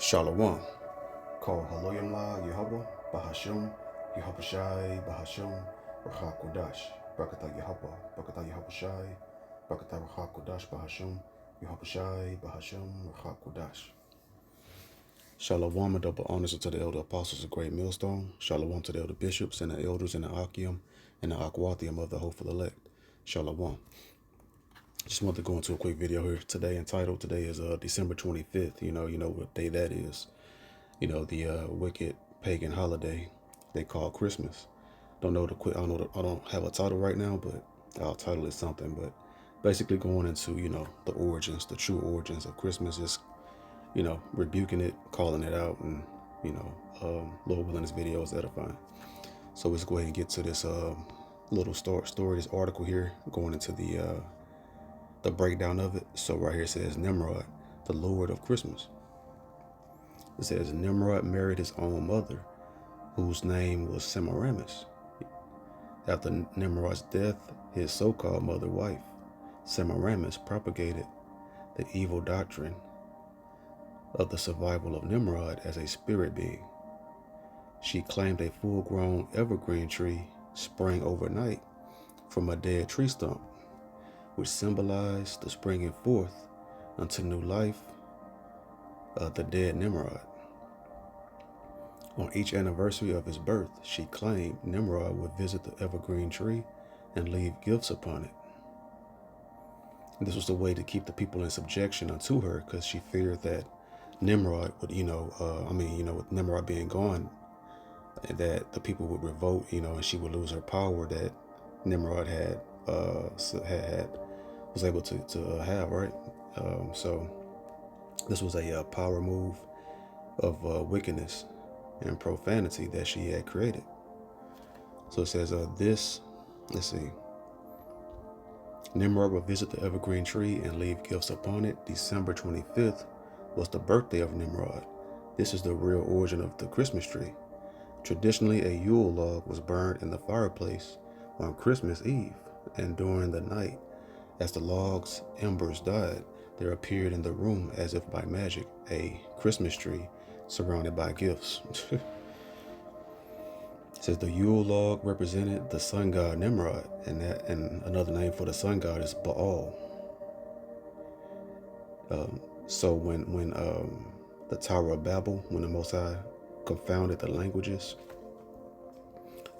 Shalom. Call Haloyam La Yehova, Bahashim, Yehoshai, Bahashim, Rachakodash, Brakata Yehova, Brakata Yehoshai, Brakata Rachakodash, Bahashim, Yehoshai, Bahashim, Rachakodash. Shalom and double honors to the elder apostles of Great Millstone. Shalom to the elder bishops and the elders in the Akim and the Akwathium of the hopeful elect. Shalom. Just want to go into a quick video here today entitled, today is December 25th. You know what day that is. The wicked pagan holiday they call Christmas. Don't know the quick. I don't have a title right now, but I'll title it something. But basically, going into the origins, the true origins of Christmas, just rebuking it, calling it out, and Lord willing, this video is edifying. So let's go ahead and get to this little story, this article here, going into the breakdown of it. So right here it says Nimrod, the Lord of Christmas. It says Nimrod married his own mother, whose name was Semiramis. After Nimrod's death, his so-called mother-wife, Semiramis, propagated the evil doctrine of the survival of Nimrod as a spirit being. She claimed a full-grown evergreen tree sprang overnight from a dead tree stump, which symbolized the springing forth unto new life of the dead Nimrod. On each anniversary of his birth, she claimed Nimrod would visit the evergreen tree and leave gifts upon it. And this was the way to keep the people in subjection unto her, because she feared that Nimrod would, with Nimrod being gone, that the people would revolt, and she would lose her power that Nimrod was able to have, right? So this was a power move of wickedness and profanity that she had created. So it says let's see. Nimrod will visit the evergreen tree and leave gifts upon it. December 25th was the birthday of Nimrod. This is the real origin of the Christmas tree. Traditionally, a Yule log was burned in the fireplace on Christmas Eve, and during the night, as the log's embers died, there appeared in the room, as if by magic, a Christmas tree surrounded by gifts. It says the Yule log represented the sun god Nimrod, and another name for the sun god is Baal. So when the Tower of Babel, when the Most High confounded the languages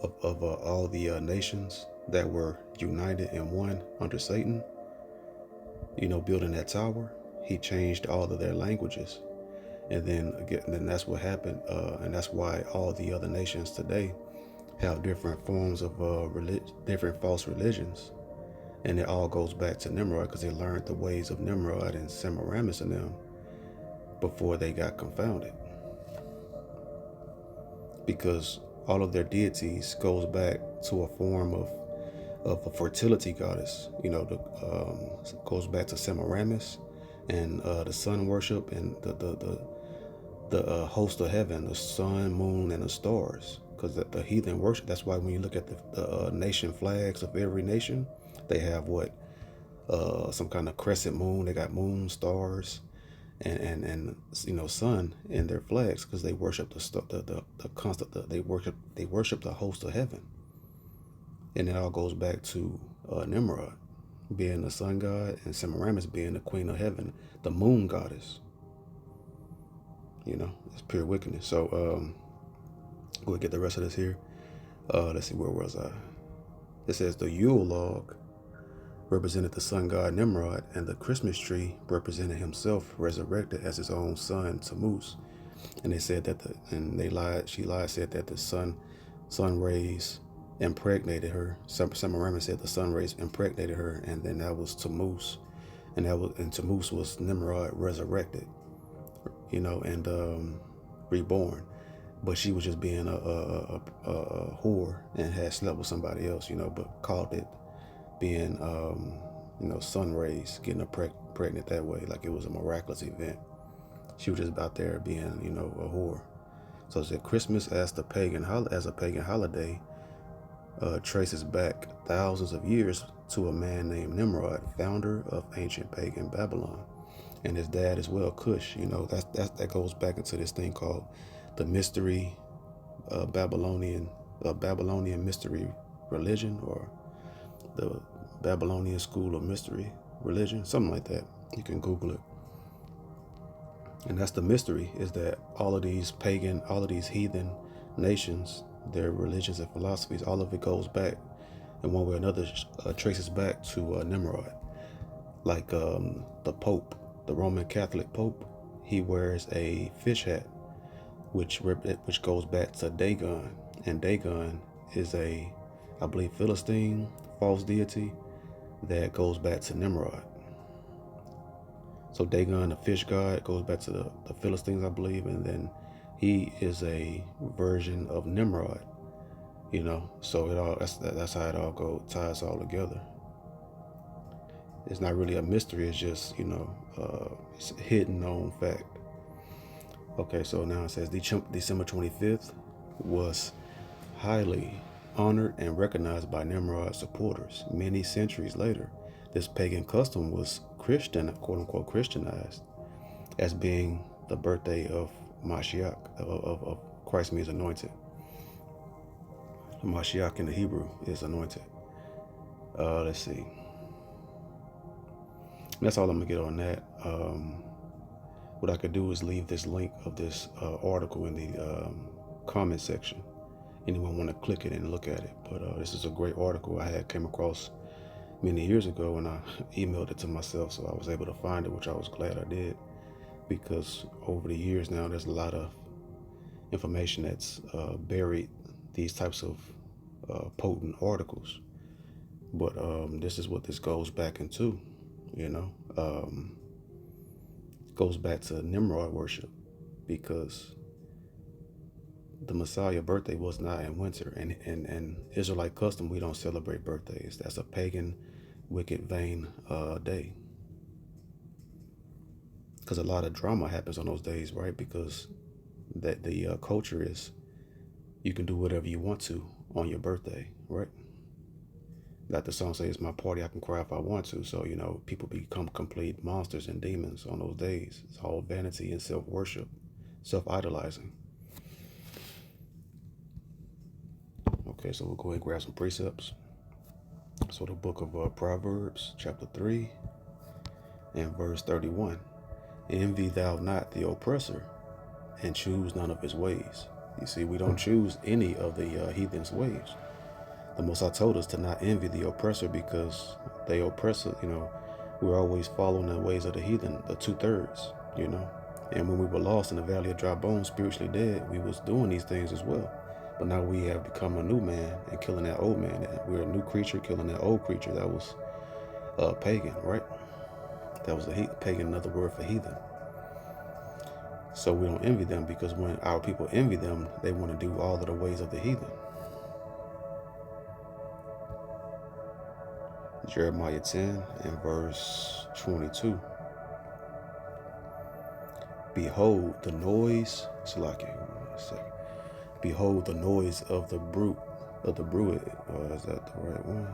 of all the nations that were united in one under Satan, building that tower, he changed all of their languages. And then that's what happened, and that's why all the other nations today have different forms of different false religions, and it all goes back to Nimrod, because they learned the ways of Nimrod and Semiramis and them before they got confounded. Because all of their deities goes back to a form of a fertility goddess, goes back to Semiramis and the sun worship and the host of heaven, the sun, moon, and the stars, because the heathen worship. That's why when you look at the nation flags of every nation, they have some kind of crescent moon. They got moon, stars, and sun in their flags, because they worship they worship the host of heaven. And it all goes back to Nimrod being the sun god and Semiramis being the queen of heaven, the moon goddess. It's pure wickedness. So go ahead, get the rest of this here. Let's see, where was I? It says the Yule log represented the sun god Nimrod, and the Christmas tree represented himself resurrected as his own son Tammuz. And they said that she lied, said that the sun rays impregnated her. Semiramis said the sun rays impregnated her, and then that was Tammuz, and Tammuz was Nimrod resurrected, and reborn. But she was just being a whore and had slept with somebody else, but called it being, sun rays, getting her pregnant that way, like it was a miraculous event. She was just out there being, a whore. So it said Christmas as a pagan holiday traces back thousands of years to a man named Nimrod, founder of ancient pagan Babylon. and his dad as well, Cush. That goes back into this thing called the mystery Babylonian mystery religion, or the Babylonian school of mystery religion, something like that. You can Google it. And that's the mystery, is that all of these heathen nations, their religions and philosophies, all of it goes back in one way or another, traces back to Nimrod. Like the Pope, the Roman Catholic Pope, he wears a fish hat, which goes back to Dagon. And Dagon is I believe, Philistine false deity that goes back to Nimrod. So Dagon, the fish god, goes back to the Philistines, I believe, and then he is a version of Nimrod. So that's how it all ties all together. It's not really a mystery. It's just it's a hidden known fact. Okay, so now it says December 25th was highly honored and recognized by Nimrod's supporters. Many centuries later, this pagan custom was quote-unquote Christianized, as being the birthday of Mashiach, of Christ means anointed. Mashiach in the Hebrew is anointed. Let's see. That's all I'm gonna get on that. What I could do is leave this link of this article in the comment section. Anyone want to click it and look at it. But this is a great article I came across many years ago, and I emailed it to myself, so I was able to find it, which I was glad I did, because over the years now there's a lot of information that's buried these types of potent articles. But this is what this goes back into. Goes back to Nimrod worship, because the Messiah birthday was not in winter, and Israelite custom, we don't celebrate birthdays. That's a pagan, wicked, vain day, because a lot of drama happens on those days, right? Because that the culture is, you can do whatever you want to on your birthday, right? Like the song says, it's my party, I can cry if I want to. So people become complete monsters and demons on those days. It's all vanity and self-worship, self-idolizing. Okay, so we'll go ahead and grab some precepts. So the book of Proverbs, chapter 3 and verse 31. Envy thou not the oppressor, and choose none of his ways. You see, we don't choose any of the heathen's ways. The Most High told us to not envy the oppressor, because they oppress us. We're always following the ways of the heathen, the 2/3, And when we were lost in the valley of dry bones, spiritually dead, we was doing these things as well. But now we have become a new man and killing that old man. We're a new creature killing that old creature. That was pagan, right? That was pagan, another word for heathen. So we don't envy them, because when our people envy them, they want to do all of the ways of the heathen. Jeremiah 10 and verse 22. Behold the noise, behold the noise of the brute. Is that the right one?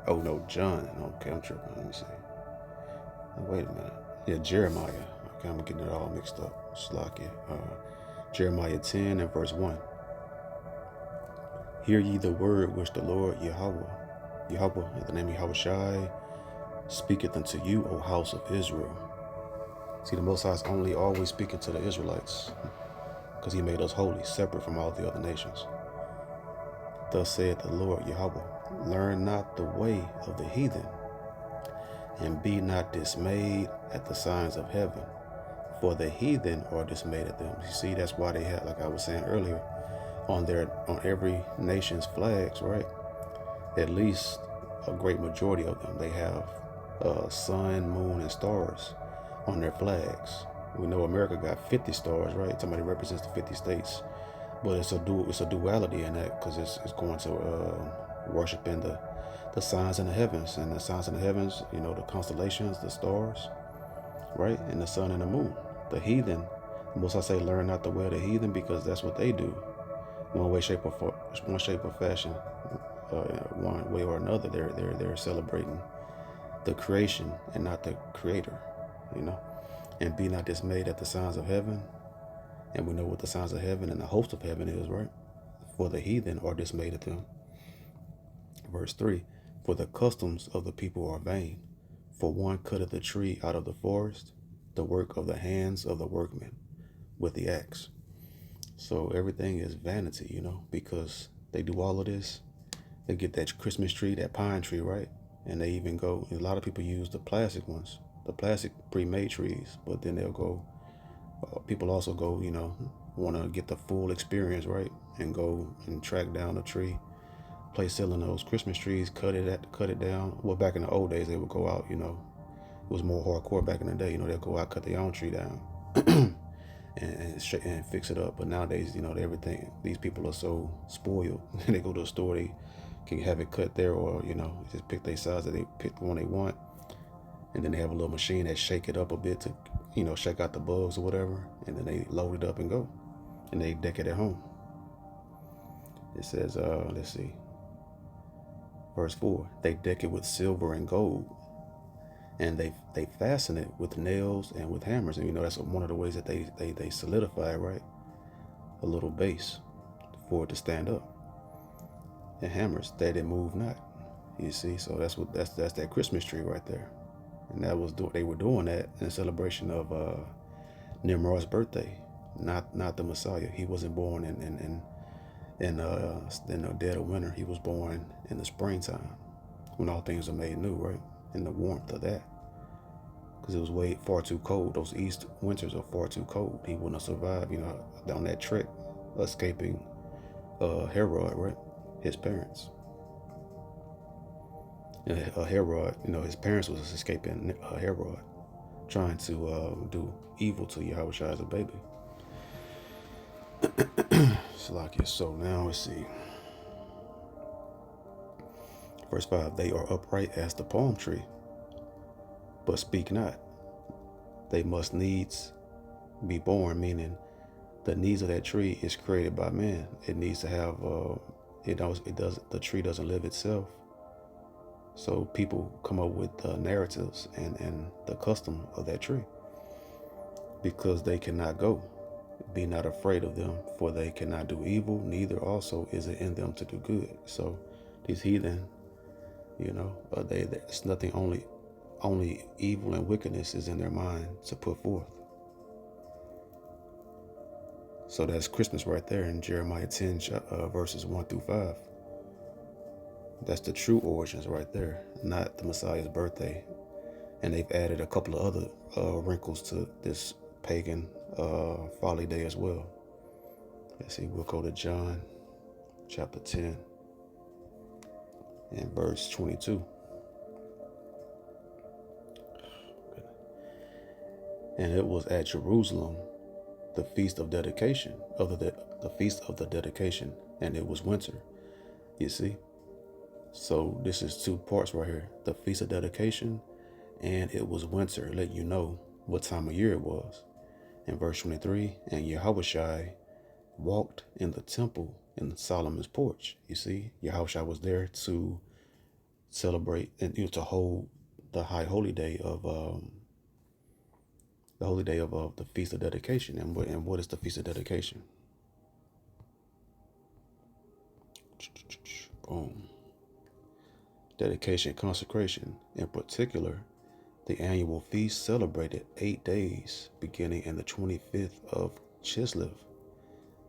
Oh no, John. Okay, I'm tripping. Let me see. Wait a minute. Yeah, Jeremiah. Okay, I'm getting it all mixed up. Jeremiah 10 and verse 1. Hear ye the word which the Lord Yahweh, in the name of Yahushai, speaketh unto you, O house of Israel. See, the Most High is only always speaking to the Israelites, because he made us holy, separate from all the other nations. Thus saith the Lord Yahweh, learn not the way of the heathen, and be not dismayed at the signs of heaven, for the heathen are dismayed at them. You see, that's why they had, like I was saying earlier, on every nation's flags, right? At least a great majority of them, they have sun, moon, and stars on their flags. We know America got 50 stars, right? Somebody represents the 50 states, but it's a duality in that, because it's going to worshiping the signs in the heavens, and the signs in the heavens, the constellations, the stars, right, and the sun and the moon. The heathen, most I say, learn not the way of the heathen, because that's what they do. One shape or fashion, one way or another, they're celebrating the creation and not the creator. you know. And be not dismayed at the signs of heaven. And we know what the signs of heaven and the host of heaven is, right? For the heathen are dismayed at them. Verse 3, for the customs of the people are vain. For one cutteth a tree out of the forest, the work of the hands of the workmen with the axe. So everything is vanity, you know, because they do all of this. They get that Christmas tree, that pine tree, right? And they even go, a lot of people use the plastic ones, the plastic pre-made trees, but then they'll go, people also go, you know, want to get the full experience, right? And go and track down a tree, place selling those Christmas trees, cut it down. Well, back in the old days, they would go out, you know, it was more hardcore back in the day, you know, they'll go out, cut their own tree down and fix it up. But nowadays, you know, everything, these people are so spoiled. They go to a store, they can have it cut there, or, you know, just pick their size that they pick the one they want. And then they have a little machine that shake it up a bit to, you know, shake out the bugs or whatever. And then they load it up and go. And they deck it at home. It says, let's see. Verse 4, they deck it with silver and gold. And they fasten it with nails and with hammers. And, you know, that's one of the ways that they solidify, right? A little base for it to stand up. And hammers that it move not. You see, so that's that Christmas tree right there. And that was they were doing that in celebration of Nimrod's birthday, not the Messiah. He wasn't born in the dead of winter. He was born in the springtime, when all things are made new, right? In the warmth of that, because it was far too cold. Those east winters are far too cold. He wouldn't have survived, you know, down that trek, escaping Herod, right? His parents. Herod, you know, his parents was escaping Herod, trying to do evil to Yahushua as a baby. So now let's see. Verse 5, they are upright as the palm tree, but speak not. They must needs be born, meaning the needs of that tree is created by man. It needs to have, the tree doesn't live itself. So people come up with narratives and the custom of that tree, because they cannot go. Be not afraid of them, for they cannot do evil, neither also is it in them to do good. So these heathen, you know, it's nothing, only evil and wickedness is in their mind to put forth. So that's Christmas right there in Jeremiah 10, verses 1 through 5. That's the true origins right there, not the Messiah's birthday. And they've added a couple of other wrinkles to this pagan folly day as well. Let's see, we'll go to John chapter 10 and verse 22. And it was at Jerusalem, the feast of dedication, the feast of the dedication, and it was winter. You see? So this is two parts right here. The feast of dedication, and it was winter, let you know what time of year it was. In verse 23, and Yahushua walked in the temple in Solomon's porch. You see, Yahushua was there to celebrate and, you know, to hold the high holy day of the Feast of Dedication. And what is the Feast of Dedication? Boom. Dedication, consecration. In particular, the annual feast celebrated 8 days, beginning in the 25th of Chislev,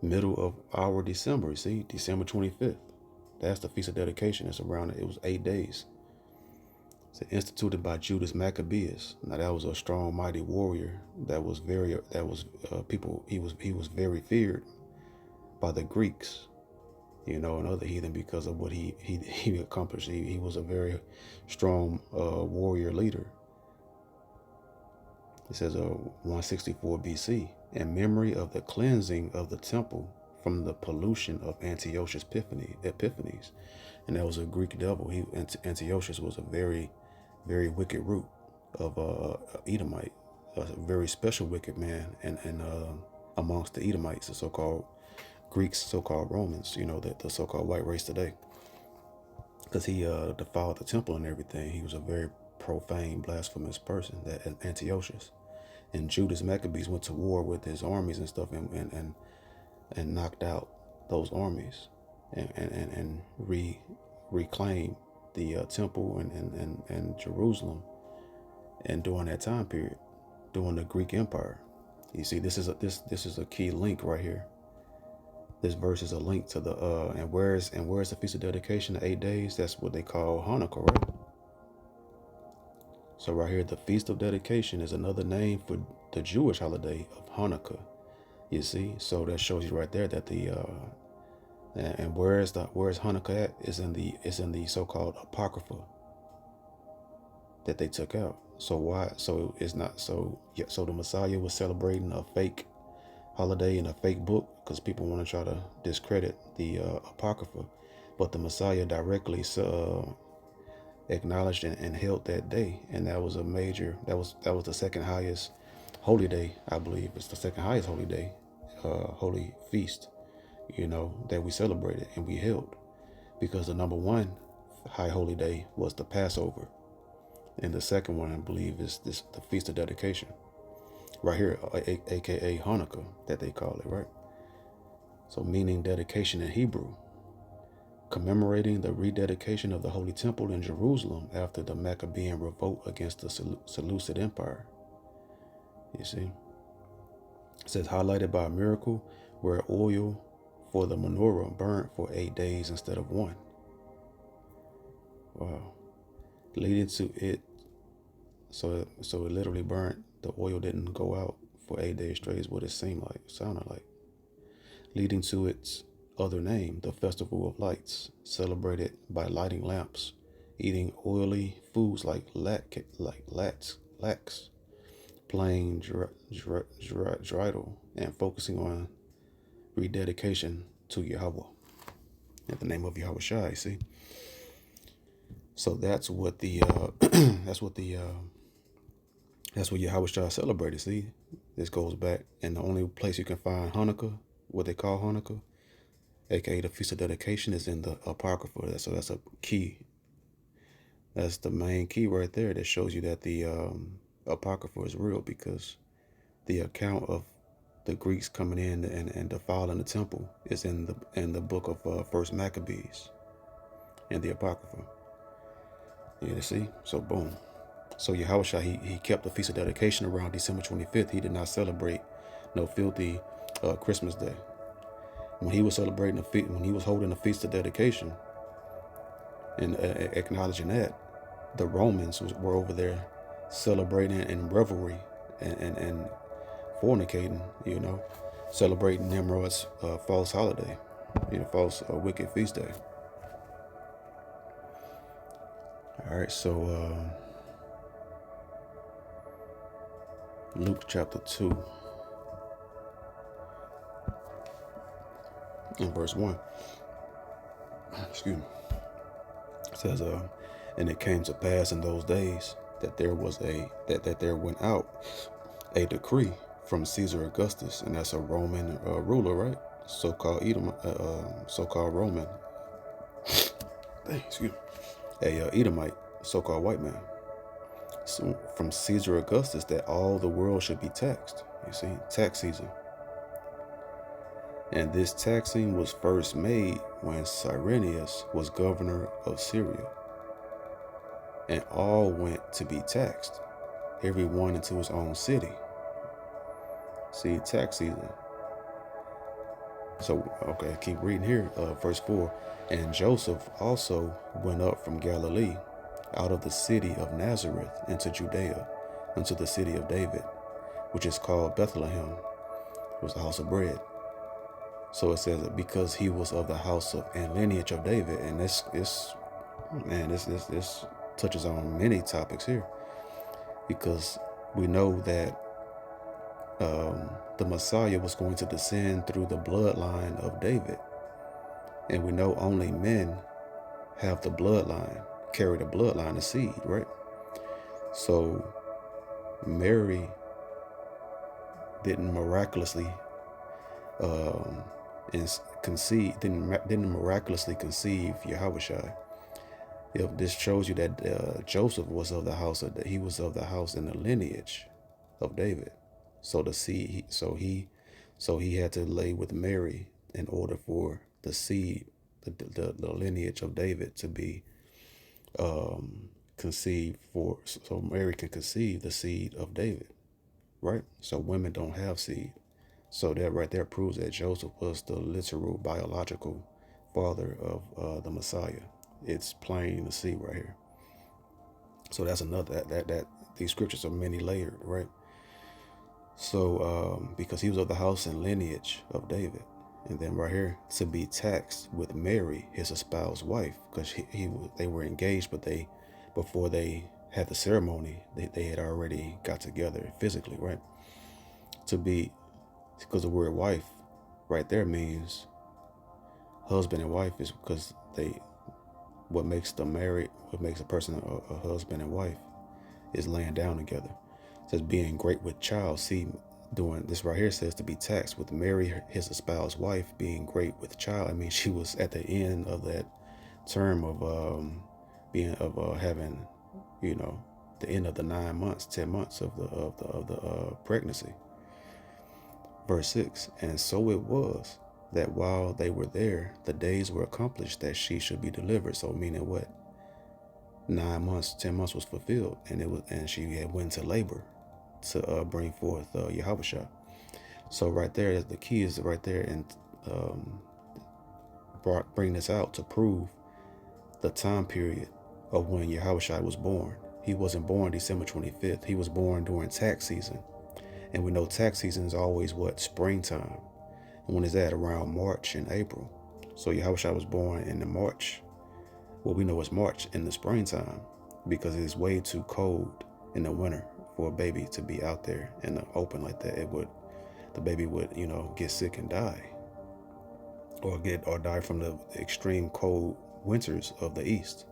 middle of our December. See, December 25th. That's the Feast of Dedication. It's around, it was 8 days. It's instituted by Judas Maccabeus. Now that was a strong, mighty warrior that was very feared by the Greeks, you know, and other heathen because of what he accomplished. He was a very strong warrior leader. It says 164 BC, in memory of the cleansing of the temple from the pollution of Antiochus Epiphanes. And that was a Greek devil. Antiochus was a very, very wicked root of Edomite, a very special wicked man, and amongst the Edomites, the so-called Greeks, so-called Romans, you know, the so-called white race today, because he defiled the temple and everything. He was a very profane, blasphemous person, that Antiochus. And Judas Maccabees went to war with his armies and stuff, and knocked out those armies, and reclaimed the temple and Jerusalem. And during that time period, during the Greek Empire, you see, this is a key link right here. This verse is a link to the and where's the Feast of Dedication, the 8 days? That's what they call Hanukkah, right? So right here, the Feast of Dedication is another name for the Jewish holiday of Hanukkah. You see, so that shows you right there that the and where's Hanukkah at? Is in the so-called Apocrypha that they took out. So why? So it's not so. Yeah. So the Messiah was celebrating a fake holiday in a fake book because people want to try to discredit the Apocrypha, but the Messiah directly acknowledged and held that day, and that was a major. That was the second highest holy day, I believe. It's the second highest holy day, holy feast, that we celebrated and we held, because the number one high holy day was the Passover, and the second one, I believe, is the Feast of Dedication, right here, aka Hanukkah, that they call it, right? So meaning dedication in Hebrew, commemorating the rededication of the Holy Temple in Jerusalem after the Maccabean revolt against the Seleucid Empire. You see, it says highlighted by a miracle where oil for the menorah burnt for 8 days instead of 1. Wow. Leading to it, so it literally burnt. The oil didn't go out for 8 days straight, is what it sounded like. Leading to its other name, the Festival of Lights, celebrated by lighting lamps, eating oily foods like lax, playing dreidel, and focusing on rededication to Yahweh in the name of Yahweh Shai. See, so that's what Yahweh Shai celebrated. See, this goes back, and the only place you can find Hanukkah, what they call Hanukkah, aka the Feast of Dedication, is in the Apocrypha. So that's a key. That's the main key right there that shows you that the Apocrypha is real, because the account of the Greeks coming in and defiling the temple is in the book of First Maccabees in the Apocrypha. You see? So boom. So Yahushua, he kept the Feast of Dedication around December 25th. He did not celebrate no filthy Christmas Day. When he was celebrating when he was holding the Feast of Dedication and acknowledging that, the Romans were over there celebrating in revelry and fornicating, celebrating Nimrod's false holiday, false wicked feast day. All right, so Luke chapter 2 and verse 1. Excuse me. It says, and it came to pass in those days that there went out a decree from Caesar Augustus, and that's a Roman ruler, right? So-called Roman. Excuse me. A Edomite, so-called white man. So from Caesar Augustus, that all the world should be taxed. You see, tax season. And this taxing was first made when Cyrenius was governor of Syria. And all went to be taxed, every one into his own city. See, tax season. So, okay, keep reading here. Verse 4. And Joseph also went up from Galilee, out of the city of Nazareth, into Judea, unto the city of David, which is called Bethlehem. It was the house of bread. So it says that because he was of the house of and lineage of David, and this touches on many topics here, because we know that the Messiah was going to descend through the bloodline of David, and we know only men have the bloodline, carry the bloodline, the seed, right? So Mary didn't miraculously didn't miraculously conceive Yahushua. If this shows you that Joseph was of the house of he was of the house and the lineage of David. So the seed, so he had to lay with Mary in order for the seed, the lineage of David to be conceived for, so Mary can conceive the seed of David, right? So women don't have seed. So that right there proves that Joseph was the literal biological father of the Messiah. It's plain to see right here. So that's another that these scriptures are many layered, right? So because he was of the house and lineage of David, and then right here to be taxed with Mary, his espoused wife, because they were engaged, but before they had the ceremony, they had already got together physically, right? To be, because the word wife right there means husband and wife, is because what makes a person a husband and wife is laying down together. It says being great with child. See, doing this right here says to be taxed with Mary, his espoused wife, being great with child. I mean, she was at the end of that term of having, the end of the 9 months, 10 months of the pregnancy. Verse 6, and so it was that while they were there, the days were accomplished that she should be delivered. So meaning what? 9 months, 10 months was fulfilled, and she had went to labor to bring forth Yahushua. So right there, the key is right there, and bring this out to prove the time period of when Yahushua was born. He wasn't born December 25th. He was born during tax season. And we know tax season is always what? Springtime. And when is that? Around March and April. So Yahushua was born in the March. Well, we know it's March in the springtime because it's way too cold in the winter for a baby to be out there in the open like that. The baby would, get sick and die, or die from the extreme cold winters of the East.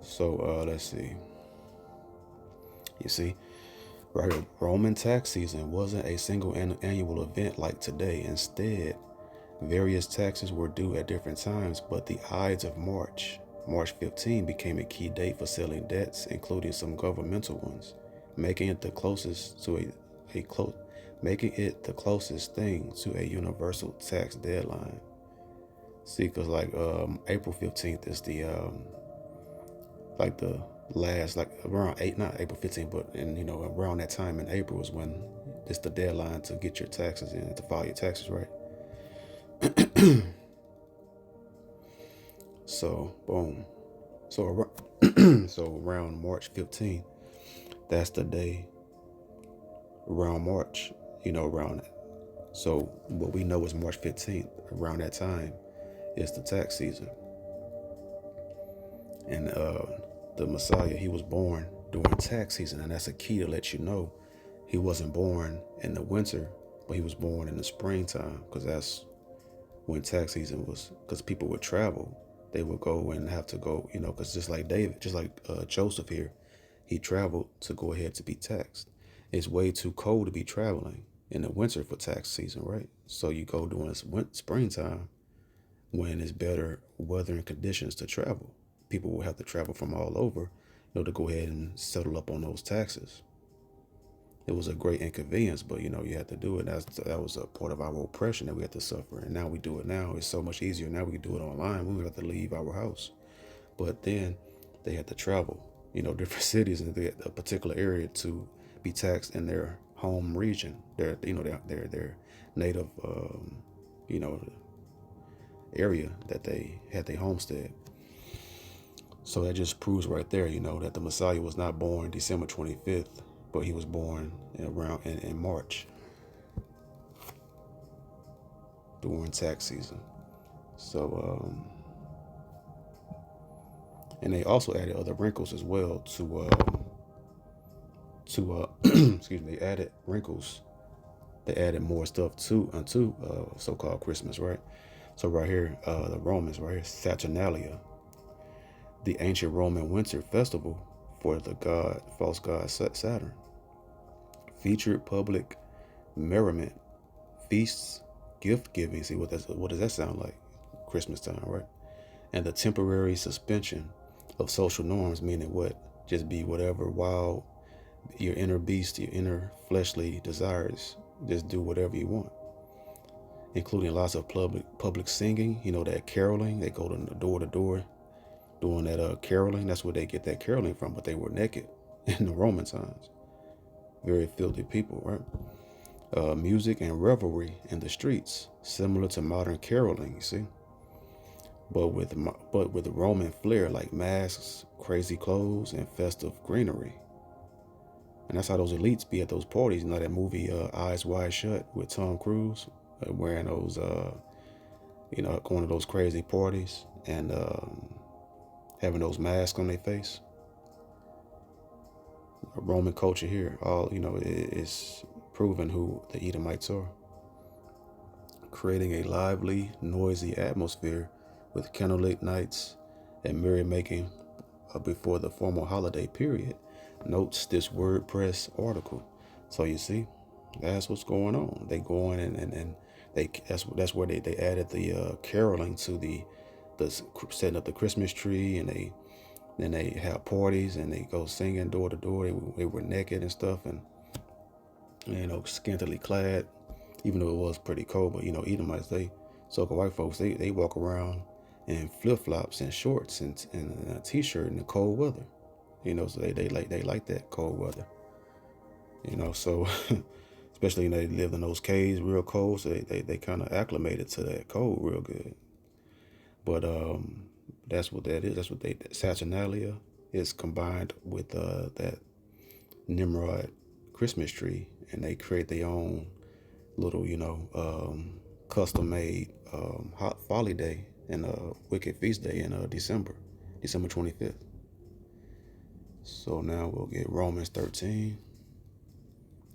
So let's see. You see, right here, Roman tax season wasn't a single annual event like today. Instead, various taxes were due at different times, but the Ides of March 15, became a key date for settling debts, including some governmental ones, making it the closest thing to a universal tax deadline. See, because April 15th is the last, around not April 15th, but around that time in April is when it's the deadline to get your taxes in, to file your taxes, right? So boom. So around March 15th, that's the day around March, around it. So what we know is March 15th, around that time, is the tax season. And the Messiah, he was born during tax season, and that's a key to let you know he wasn't born in the winter, but he was born in the springtime, because that's when tax season was, because people would travel. They would go and have to go, because just like Joseph here, he traveled to go ahead to be taxed. It's way too cold to be traveling in the winter for tax season, right? So you go during springtime when it's better weather and conditions to travel. People will have to travel from all over, to go ahead and settle up on those taxes. It was a great inconvenience, but you had to do it. That was a part of our oppression that we had to suffer. And now we do it now. It's so much easier. Now we can do it online. We don't have to leave our house. But then they had to travel, different cities in a particular area to be taxed in their home region, their native, area that they had their homestead. So that just proves right there, that the Messiah was not born December 25th, but he was born around in March during tax season. So, and they also added other wrinkles as well to excuse me, they added wrinkles. They added more stuff unto so-called Christmas, right? So right here, the Romans, right here, Saturnalia, the ancient Roman winter festival for the false god Saturn, featured public merriment, feasts, gift giving. See what does that sound like? Christmas time, right? and the temporary suspension of social norms, meaning what? Just be whatever wild your inner beast, your inner fleshly desires. Just do whatever you want, including lots of public singing. You know, that caroling. They go to door doing that caroling. That's where they get that caroling from. But they were naked in the Roman times. Very filthy people, right? Music and revelry in the streets, similar to modern caroling. You see. But with Roman flair, like masks, crazy clothes, and festive greenery. And that's how those elites be at those parties. You know that movie Eyes Wide Shut with Tom Cruise, wearing those, going to those crazy parties and having those masks on their face. Roman culture here, it's proven who the Edomites are. Creating a lively, noisy atmosphere with candlelit nights and merrymaking before the formal holiday period, notes this WordPress article. So you see, that's what's going on. They go in and that's where they added the caroling to the setting up the Christmas tree, and they have parties and they go singing door to door. They were naked and stuff, and scantily clad, even though it was pretty cold. But Edomites, so-called white folks, they walk around in flip-flops and shorts and a t-shirt in the cold weather. So they like that cold weather. So especially they lived in those caves real cold, so they kind of acclimated to that cold real good. But that's what that is. That's what Saturnalia is combined with that Nimrod Christmas tree, and they create their own little custom-made hot folly day and wicked feast day in December 25th. So now we'll get Romans 13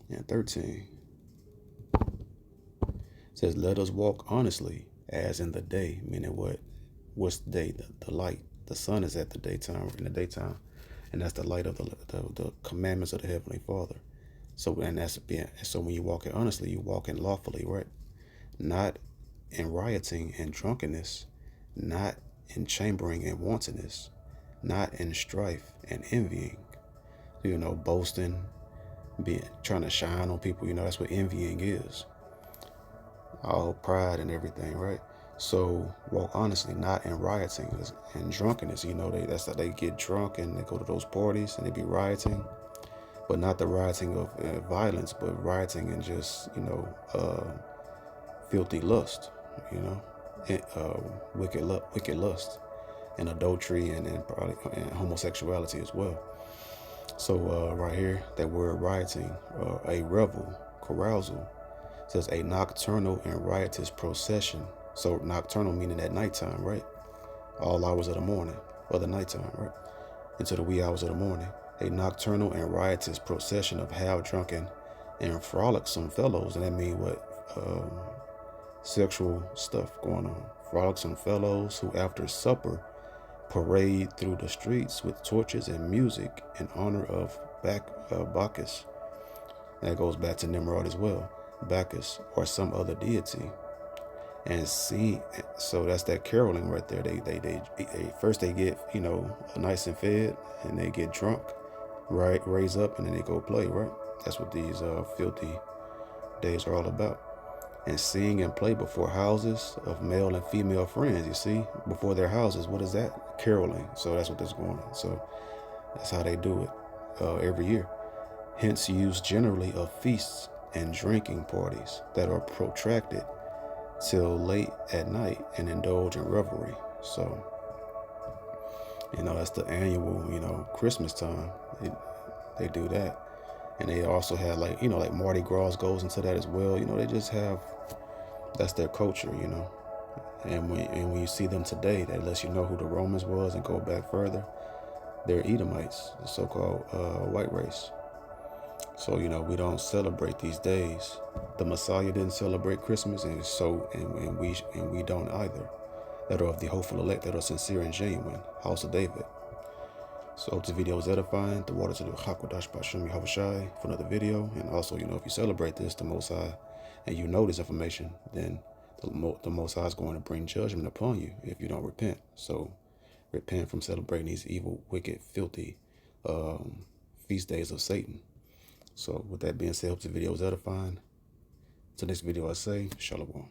and 13. It says, let us walk honestly as in the day, meaning what? What's the day? The light. The sun is at the daytime, in the daytime, and that's the light of the commandments of the Heavenly Father. So when you walk in honestly, you walk in lawfully, right? Not in rioting and drunkenness, not in chambering and wantonness, not in strife and envying, boasting, trying to shine on people. That's what envying is. All pride and everything, right? So walk honestly, not in rioting and drunkenness. That's how they get drunk and they go to those parties and they be rioting, but not the rioting of violence, but rioting in just filthy lust, wicked lust, and adultery and homosexuality as well. So right here, that word rioting, a revel, carousal, says a nocturnal and riotous procession. So nocturnal meaning at nighttime, right? All hours of the morning or the nighttime, right? Into the wee hours of the morning. A nocturnal and riotous procession of half-drunken and frolicsome fellows. And that means what? Sexual stuff going on. Frolicsome fellows who after supper parade through the streets with torches and music in honor of Bacchus. And that goes back to Nimrod as well. Bacchus or some other deity. And so that's that caroling right there. They first they get nice and fed, and they get drunk, right? Raise up, and then they go play, right? That's what these filthy days are all about. And sing and play before houses of male and female friends. You see, before their houses. What is that? Caroling. So that's what that's going on. So that's how they do it every year. Hence, use generally of feasts and drinking parties that are protracted till late at night and indulge in revelry. So, that's the annual, Christmas time. They do that. And they also have like Mardi Gras goes into that as well. They just have, that's their culture, And when you see them today, that lets you know who the Romans was and go back further. They're Edomites, the so-called white race. So, we don't celebrate these days. The Messiah didn't celebrate Christmas, and we don't either. That are of the hopeful elect, that are sincere and genuine, house of David. So hope this video was edifying. The water to the Hakwadash Bashim Yahushai for another video. And also, if you celebrate this, the Most High, and you know this information, then the Most High is going to bring judgment upon you if you don't repent. So repent from celebrating these evil, wicked, filthy feast days of Satan. So with that being said, hope the video was edifying. Till next video, I say, Shalom.